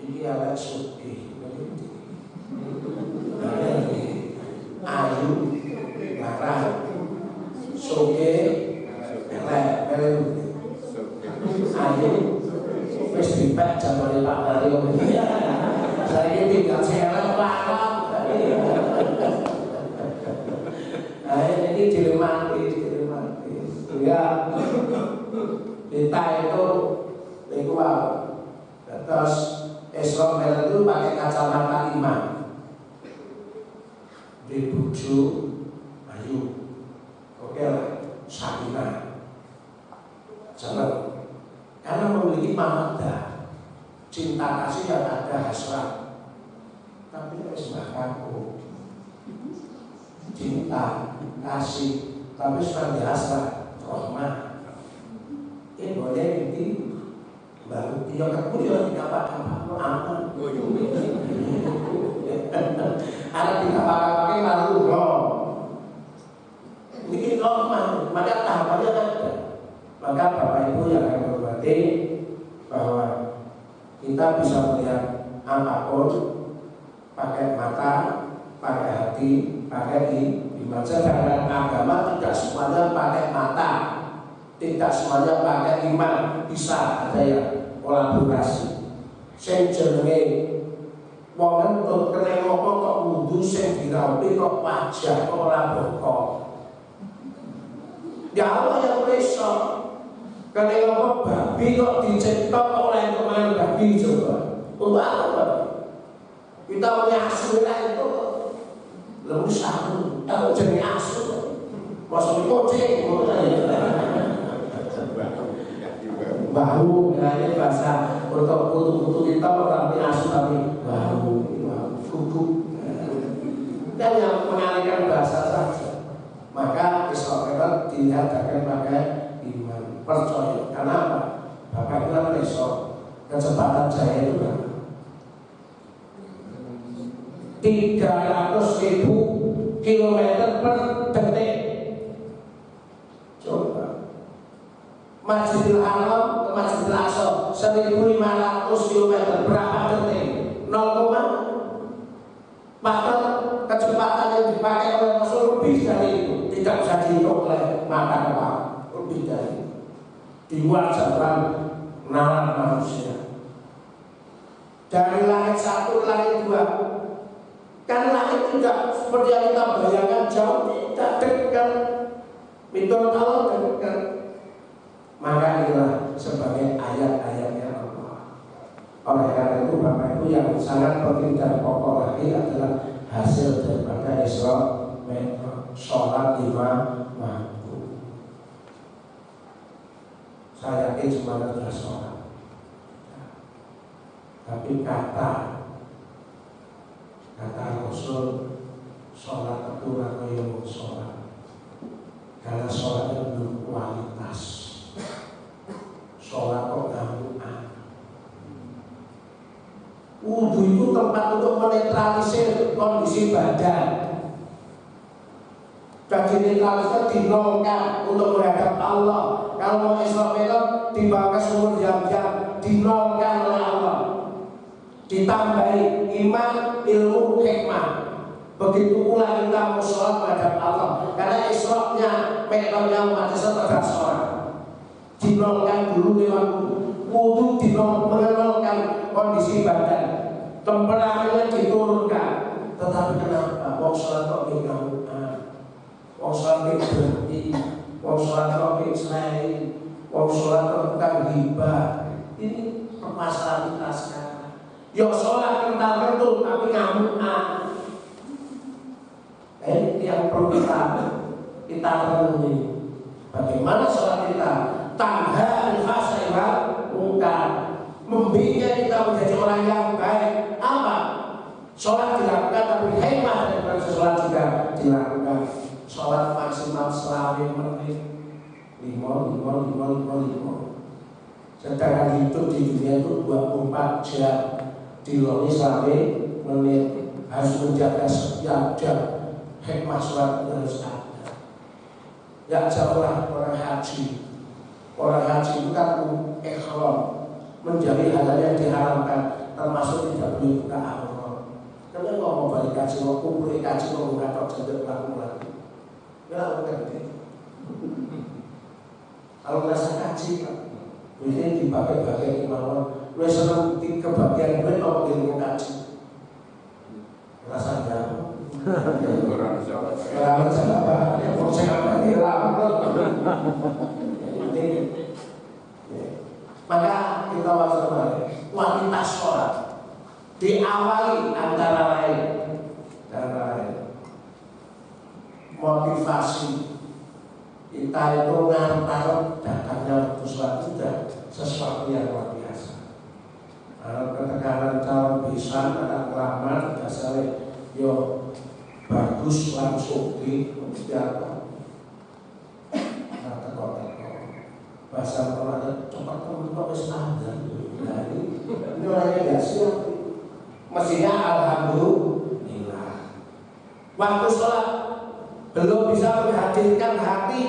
Iki awak sugih. Ayu lanang. Sugih meleh. Ayu wis dipek jamane Pak Mario. Saya tinggal serem lanang. Nah ini dilematis. Ya kita itu terus Isra Mi'raj itu pakai kacamata iman. Dibuju ayu, oke lah, Sakinah, jangan karena memiliki mawaddah, cinta kasih yang ada hasrat. Tapi aku cinta kasih, tapi sudah hasrat, rahmat. Ini boleh ini baru dia ketemu dia tidak apa-apa, aman. Ada tidak apa-apa lalu loh. Ini normal, maka tahapannya ada. Maka Bapak Ibu yang akan berhormati bahwa kita bisa melihat apapun pakai mata, pakai hati, pakai iman. Sedangkan agama tidak semuanya pakai mata, tidak semuanya pakai iman. Bisa ada yang kolaborasi. Sing jenenge wong entuk kena ngopo kok wudu sing dirampi kok wajah kok ora bokok. Ya Allah yang iso. Kena ngopo babi kok dicetok oleh kemarin babi coba. Untuk apa? Kita punya asu itu lalu saru, aku jadi asu, masuk kucing, bahu, ini bahasa untuk kutu-kutu kita tapi asu tapi bahu, kuku, dan yang mengalihkan bahasa saja. Maka Isra Mi'raj dihadapkan pakai iman, percaya. Kenapa? Bapak bilang besok kecepatan saya itu kan 300.000 kilometer per detik. Coba Masjidil Haram ke Masjidil km, berapa detik? 0,4 kecepatan yang dipakai oleh Rasul lebih dari itu, tidak bisa dihitung oleh mata kepala, lebih dari itu. Di luar jangkauan nalar manusia. Dari langit satu ke langit dua, kan langit tidak seperti yang kita bayangkan jauh, tidak dekat. Menurut Allah dekat. Maka inilah sebagai ayat-ayatnya Allah. Oleh karena itu Bapak Ibu yang sangat penting dan pokok lagi adalah hasil daripada Isra Mi'raj, sholat 5 waktu. Saya yakin semuanya sudah sholat. Tapi kata Rasul, sholat itu rakyat sholat. Karena sholatnya belum kualitas. Sholat kok gampang. Wudu itu tempat untuk menetralisir kondisi badan. Jadi netralisir dinolkan untuk menghadap Allah. Kalau mau Isra Mi'raj dibawa ke sumur Zam-Zam, dinolkan oleh Allah. Ditambahi iman, ilmu, hikmah. Begitu pula kita mau sholat menghadap Allah. Karena Isra-nya, Mi'rajnya umat Islam adalah sholat. Dinolkan dulu lewat wudu, mengenalkan kondisi badan, temperamennya diturunkan. Tetapi kenapa? Wong sholat kok nggak wong sholat berhenti, wong sholat kok selai, wong sholat kok bukan hibah. Ini permasalahan kita sekarang. Yo sholat kental-kentul tapi ngamukan. Ini yang perlu kita renungi. Bagaimana sholat kita? Tanha al-fahsya'i wal munkar, membina kita menjadi orang yang baik. Apa? Sholat dilakukan tapi hikmah daripada sholat juga dilakukan. Sholat maksimal selama menit 5. Sedangkan hidup di dunia itu 24 jam, diloni selama menit. Harus menjaga setiap jam. Hikmah sholat harus ada. Ya jauhlah orang haji. Orang haji itu kan ikhram, menjadi hal yang diharamkan, termasuk tidak boleh buka aurat. Karena kalau mau balik haji, mau kumpul haji, mau buka tok jendela laku lagi. Ya lakukan itu. Kalau merasa haji, ini dipakai-pakai kemauan. Lu senang kebagian duit mau ilmu haji. Rasa jauh. Orang siapa? Yang saya hilang. Maka kita waspada kualitas sholat diawali antara lain motivasi kita itu ngantar datangnya waktu sholat sudah sesuatu yang luar biasa. Kalau ketekanan calon bisa ada kelamar dasarnya yo bagus langsung di apa bahasa orangnya cepat teman-teman standar. Nah ini orangnya nggak siap. Mestinya alhamdulillah. Waktu sholat belum bisa menghadirkan hati.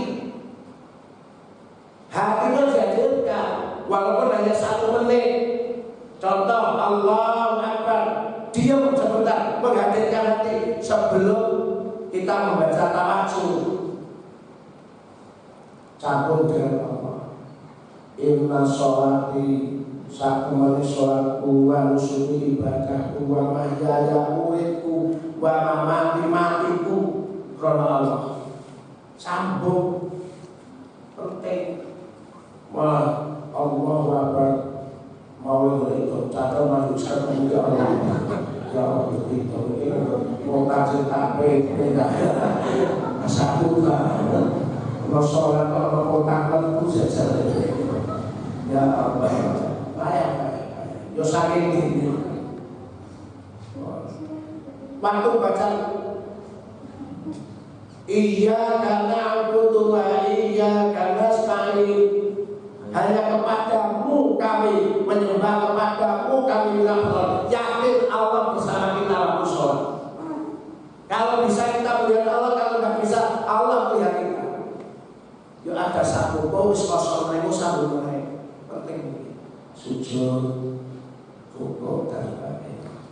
Hatinya dihadirkan walaupun hanya 1 menit. Contoh Allahu Akbar, diam sebentar menghadirkan hati sebelum kita membaca tawassul. Campur dengan Allah. Inna sholati sakumani sholatku wa nusuki ibadahku wa mahyaya uripku wa mamati matiku karena Allah. Sambung penting. Wah Allahu Akbar. Mau itu catat manusia kemudian Allah. Ya Allah begitu. Mau kasih takbir satu lah. Kalau sholat kalau kotakan itu saja. Ya Allah, baik. Yo saking ini. Waktu baca Iyyaka na'budu wa iyyaka nasta'in. Hanya kepadamu kami menyembah, kepadamu kami minta. Yakin Allah bersama kita waktu sholat. Kalau bisa kita melihat Allah, kalau nggak bisa Allah melihat kita. Yo ada satu kau kosong lagi sambung lagi. Penting sujud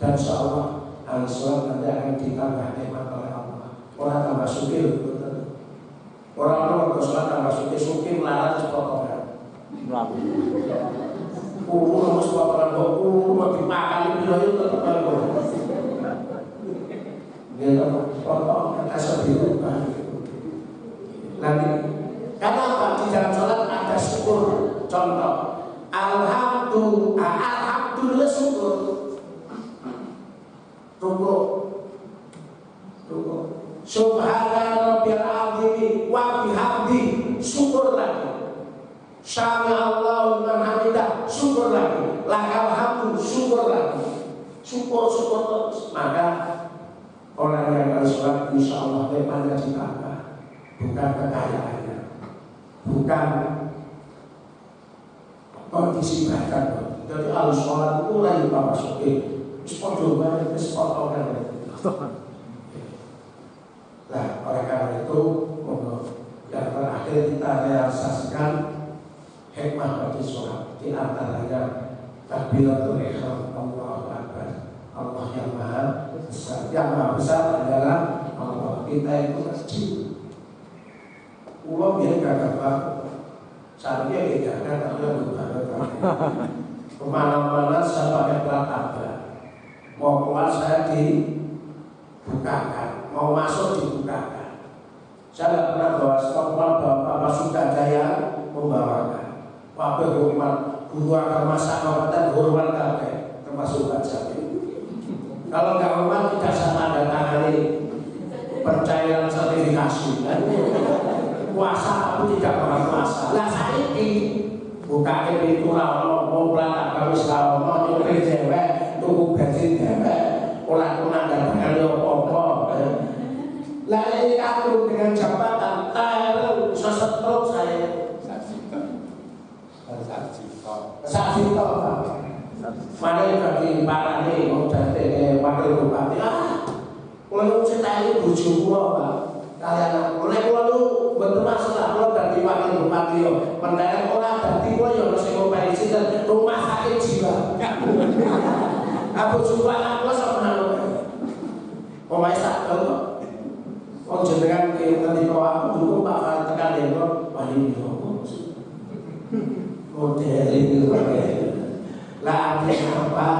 dan insyaallah sholat nanti akan ditambah nikmat oleh Allah. Orang tambah sugih, betul. Orang sholat tambah sugih melarat sepotongan. Melaku. Harus potongan mau dimakan itu tetap kalau. Dia potong asal dirubah. Nanti karena apa? Di dalam sholat ada syukur. Contoh, alhamdulillah syukur. Rukuk. Subhana rabbiyal azim wa bihamdi, syukur lagi. Sami Allahu liman hamidah, syukur lagi. Lakal hamdu, syukur lagi. Syukur terus. Maka orang yang akan sholat insyaallah nikmatnya ditambah. Bukan kekayaannya, bukan kondisi badan. Jadi harus sholat itu lagi bapak suki. Sepuluh banyak kesepotongan. Nah, oleh karena itu, yang terakhir kita realisasikan hikmah bagi sholat. Di antaranya takbiratul ihram, Allahu Akbar. Allah yang maha besar. Yang maha besar adalah Allah. Kita itu kecil. Uang dia gak apa, saya tidak ada tapi kemana-mana saya pakai plat tabrak. Mau keluar saya dibukakan, mau masuk dibukakan. Saya tidak pernah bawa stok, bapak Sukajaya membawakan. Wabil hormat, guru agama kabupaten hormat kabeh, termasuk Pak Jami. Kalau nggak hormat tidak saya tanda tangani percayaan sertifikasi. Puasa aku tidak pernah puasa. Lah saya ini buka pintu rawon, mau belakang kami selalu mau nyuri dewek, tunggu bensin dewek, pulang dan kali opo. Lah ini aku dengan jabatan tahu sesetruk saya. Saksi toh. Mana bagi para ini mau jadi wakil bupati. Kalau saya ini bujuku apa? Kalian oleh kalau betul masalah kalau dari wakil bupati yo, mendadak orang dari gua yo masih mau bayar rumah sakit jiwa. Aku coba aku sama nalo. Pemain satu, oh jenengan kita di bawah aku dulu pak tekan demo, paling dulu. Model ini lah artinya apa?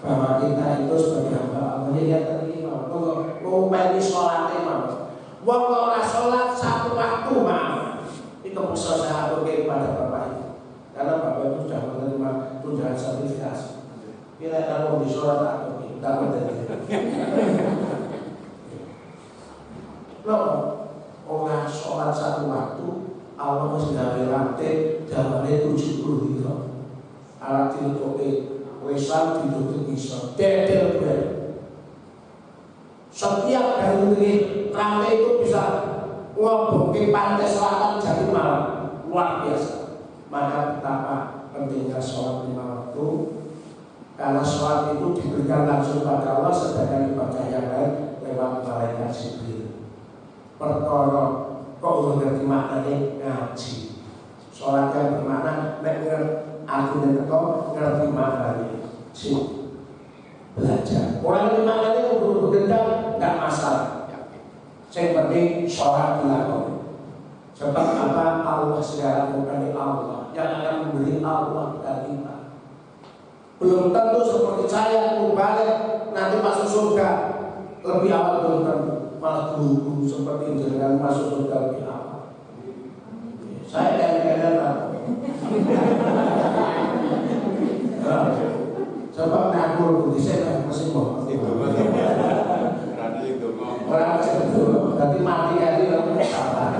Bahwa kita itu sebagai hamba Allah yang terima. Mau bayar sholat imam. Wong ora sholat satu waktu maaf. Itu bisa saya aturkan kepada Bapak Ibu. Karena Bapak Ibu sudah menerima tunjangan sertifikasi. Bila kalau di sholat atau tidak menjadi. Loh, orang sholat satu waktu, Allah masih dari lantai, jalannya 70 kilo. Alat dilutuki, wesan dilutuki bisa. Dedel ber. Setiap hari rantai itu bisa ngobrol pantai selatan jadi malam, luar biasa. Maka betapa pentingnya sholat 5 waktu, karena sholat itu diberikan langsung pada Allah, sedangkan ibadah yang lain lewat malaikat Jibril. Perkara kok udah ngerti maknanya ngaji. Sholat yang bermakna artinya kok ngerti maknanya. Belajar. Orang yang maknanya berdendam nggak masalah. Yang penting sholat dilakukan. Sebab apa? Allah segala bukan Allah yang akan memberi Allah dan kita. Belum tentu seperti saya balik nanti masuk surga lebih awal, belum tentu. Malah guru seperti jenengan masuk surga lebih awal. Saya kadang-kadang sebab ngakur budi saya masih mau. Orang itu nanti mati kali orang salah.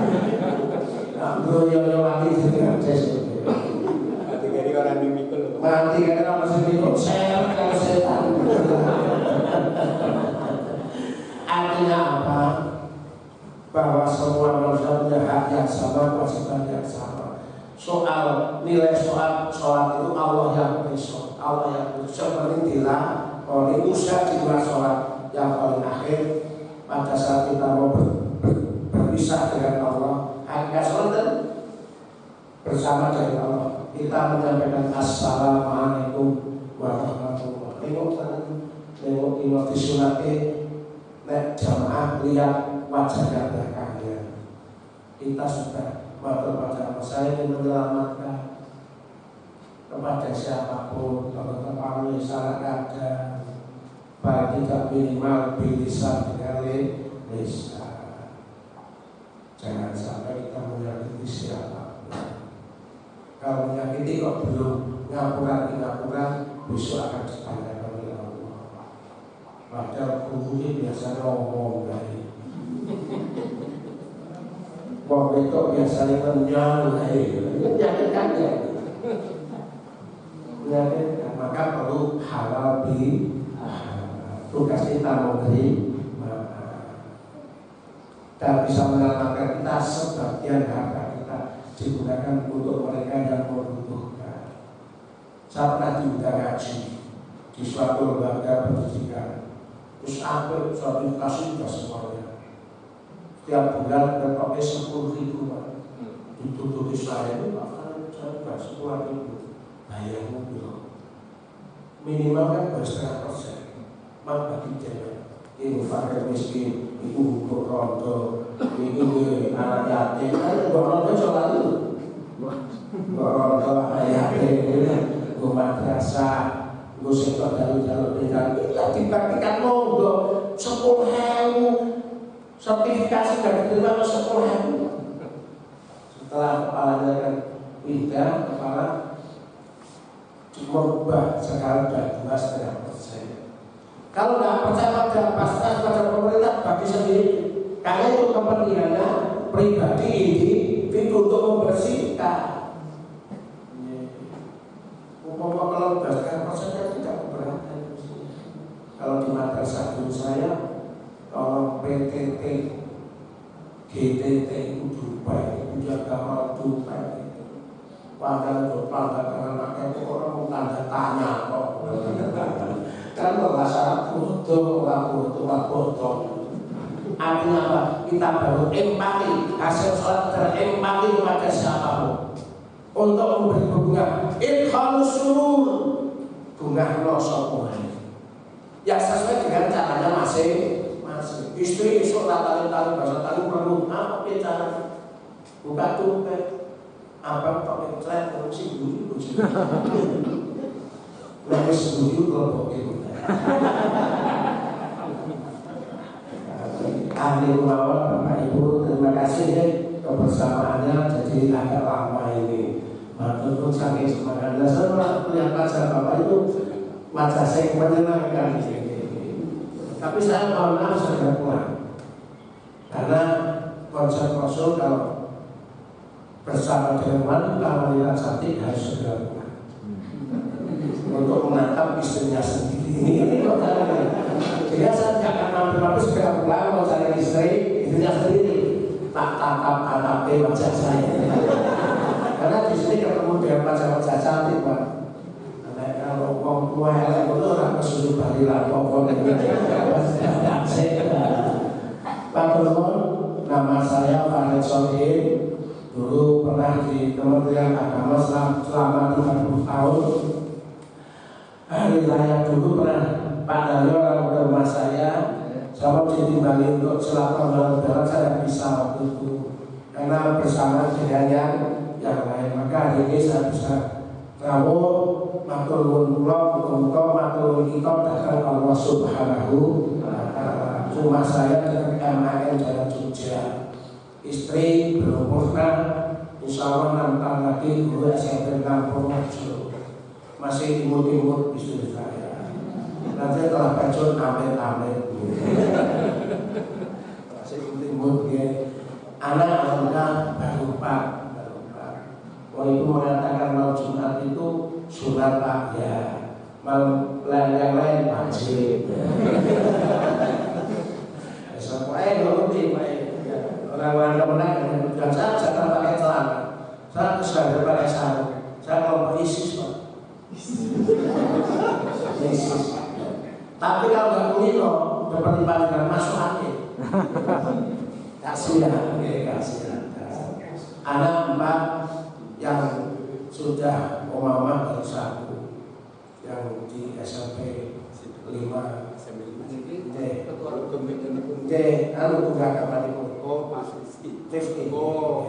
Bro yang mati dengan Yesus. Mati kali orang dimikul. Mati kali orang masih mikul. Saya kalau setan. Artinya apa? Bahwa semua manusia punya hak yang sama, kewajiban yang sama. Soal nilai sholat itu Allah yang besok, Allah yang seperti bila kalau usaha di luar sholat yang paling akhir pada saat kita mau berpisah dengan Allah, hakikat sholat dan bersama dengan Allah kita menyampaikan assalamualaikum warahmatullahi wabarakatuh. disunati nek jamaah lihat wajahnya belakangnya. Kita sudah matur pada saya ingin menyelamatkan kepada siapapun kalau terlalu syarat ada bagi tidak minimal bilisan dengan lisan. Jangan sampai kita menyakiti siapapun. Kalau menyakiti kok belum ngapura besok akan ditanyakan oleh Allah. Padahal guru ini biasanya ngomong dari wong itu biasanya menyalai, menyakitkan ya. Menyakitkan, maka perlu halal bi. Tugas kita memberi dan bisa menyelamatkan kita sebagian harta kita digunakan untuk mereka yang membutuhkan. Saya pernah diundang ngaji di suatu lembaga pendidikan, terus aku suatu kasih sudah semuanya. Tiap bulan berpakai 10.000 ditutupi saya itu bahkan saya juga 10.000 bayar mobil minimal kan 2,5%. Mak bagi jalan ini fakir miskin, ibu untuk rondo, ini anak yatim, kan rondo sholat itu, rondo yatim, gue madrasah, gue sektor jalur pendidikan, kita dibagikan monggo 10.000 sertifikasi dan diterima 10.000. Setelah kepalanya kan pindah, kepala merubah sekarang sudah 2,5%. Kalau nggak percaya pada fasilitas pada pemerintah bagi sendiri, karena itu kepentingannya pribadi individu untuk membersihkan. Umpama kalau 2,5% tidak keberatan. Kalau di madrasah dulu saya, kalau PTT, GTT itu Dubai, itu jaga mal Dubai. Padahal pelanggaran pakai itu orang mau tanda tanya kok. Kan bahasa bodoh, bodoh. Artinya apa? Kita baru empati, hasil sholat terempati kepada siapapun untuk memberi bunga. Ikhalus surur, bunga nosokuhan. Ya sesuai dengan caranya masing-masing. Istri esok tali bahasa tali perlu apa cara? Buka dompet, apa pakai chat, fungsi dulu. Lalu setuju kelompok itu. Ahli mawar Bapak Ibu, terima kasih ya kebersamaannya. Jadi agak lama ini. Matur pun saking semangatnya. Saya melihat wajah Bapak itu wajah saya menyenangkan di sini. Tapi saya mohon maaf segera pulang. Karena konsep Rasul kalau bersama dengan wanita cantik harus segera pulang untuk menangkap istrinya sendiri. Ini kok jadi saya tidak akan mampu segera pulang mau cari istrinya sendiri. Tak tangkap wajah saya. Karena di sini ketemu dengan wajah cantik, Pak. Kalau orang tua elek itu orang kesuruh balik lapor Pak Tulung, nama saya Farid Solihin. Dulu pernah di Kementerian Agama selama 30 tahun. Hari raya dulu pernah Pak Daryo ke rumah saya mau ditimbali untuk selatan Malang Barat, saya bisa waktu itu karena bersama dengan yang lain. Maka hari ini saya bisa rawuh matur nuwun kula, muga-muga matur kita datang Allah Subhanahu wa taala. Rumah saya dekat MAN Jalan Jogja. Istri belum pernah, insya Allah 6 tahun lagi guru SMP Kampung Mojo. Masih imut-imut istri saya. Nanti telah pensiun amit-amit. Masih imut-imut ya. Anak-anak baru Pak. Kalau itu mengatakan malam Jumat itu sunat Pak ya. Malam yang lain wajib. Orang-orang kemenang dan saya jangan pakai celana. Saya sudah pakai sarung. Saya kalau ISIS Pak. ISIS. Tapi kalau nggak kulino, dapat dibandingkan masuk angin. Kasihan, kasihan. Anak 4 yang sudah mama baru 1, yang di SMP 5 Oke, anu buka kapan itu? Oh, pasti. 50. Oh,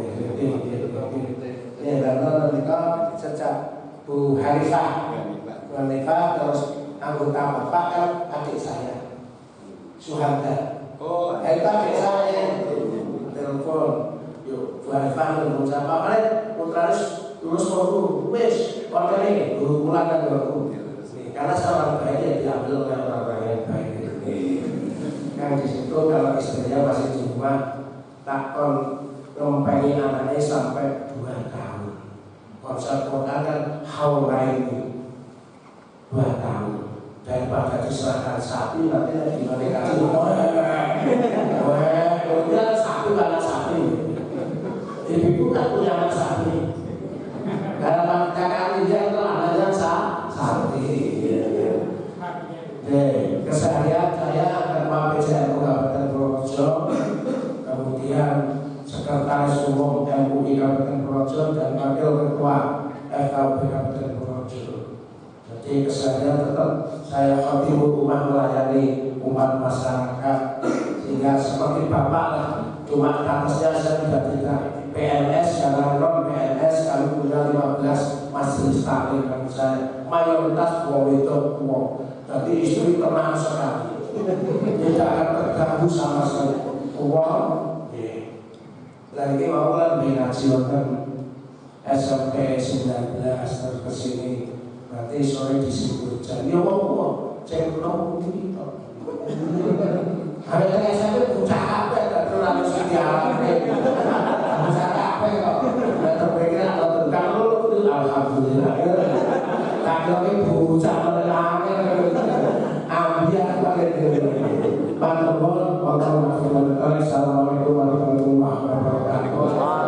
Ya, dan mereka sejak Bu Hanifah, Bu Hanifah terus anggota bapak kan adik saya, Suhanda. Oh, Itu adik saya, telepon, yuk Bu Hanifah telepon saya, Pak Khalid, putra lulus waktu, wes, waktu ini, guru pulang kan waktu. Karena saya orang baik ya diambil oleh orang-orang yang baik. Kan di situ kalau istrinya masih di rumah, takon ngompengi anaknya sampai 2 tahun. Konsep Quran kan haulaini 2 tahun. Daripada diserahkan sapi nanti gimana kasih kemudian sapi karena sapi. Ibu kan punya anak sapi. Dalam kakak dia telah ada sapi. Keseharian saya Ketua PJNU Kabupaten Purworejo, kemudian Sekretaris Umum MUI Kabupaten Purworejo dan Wakil Ketua FKUP Kabupaten Purworejo. Jadi keseharian tetap saya khotibul umat melayani umat masyarakat, sehingga seperti bapak lah, cuma atasnya saya tidak PNS, jangan non PNS, kami punya 15 majelis taklim dan saya mayoritas itu jadi istri tenang sekali, tidak akan terganggu sama sekali. Uang, dan ini mau kan mengajukan SMP 19 terus kesini, nanti sore disebut jadi uang, cek nomor ini. Ada yang SMP bucah apa? Tapi lalu sejarah, bucah apa kok? Dan terpikir atau kalau itu alhamdulillah. Kalau ibu bucah menengahnya. Ambiar pakai dulu. Assalamualaikum warahmatullahi wabarakatuh.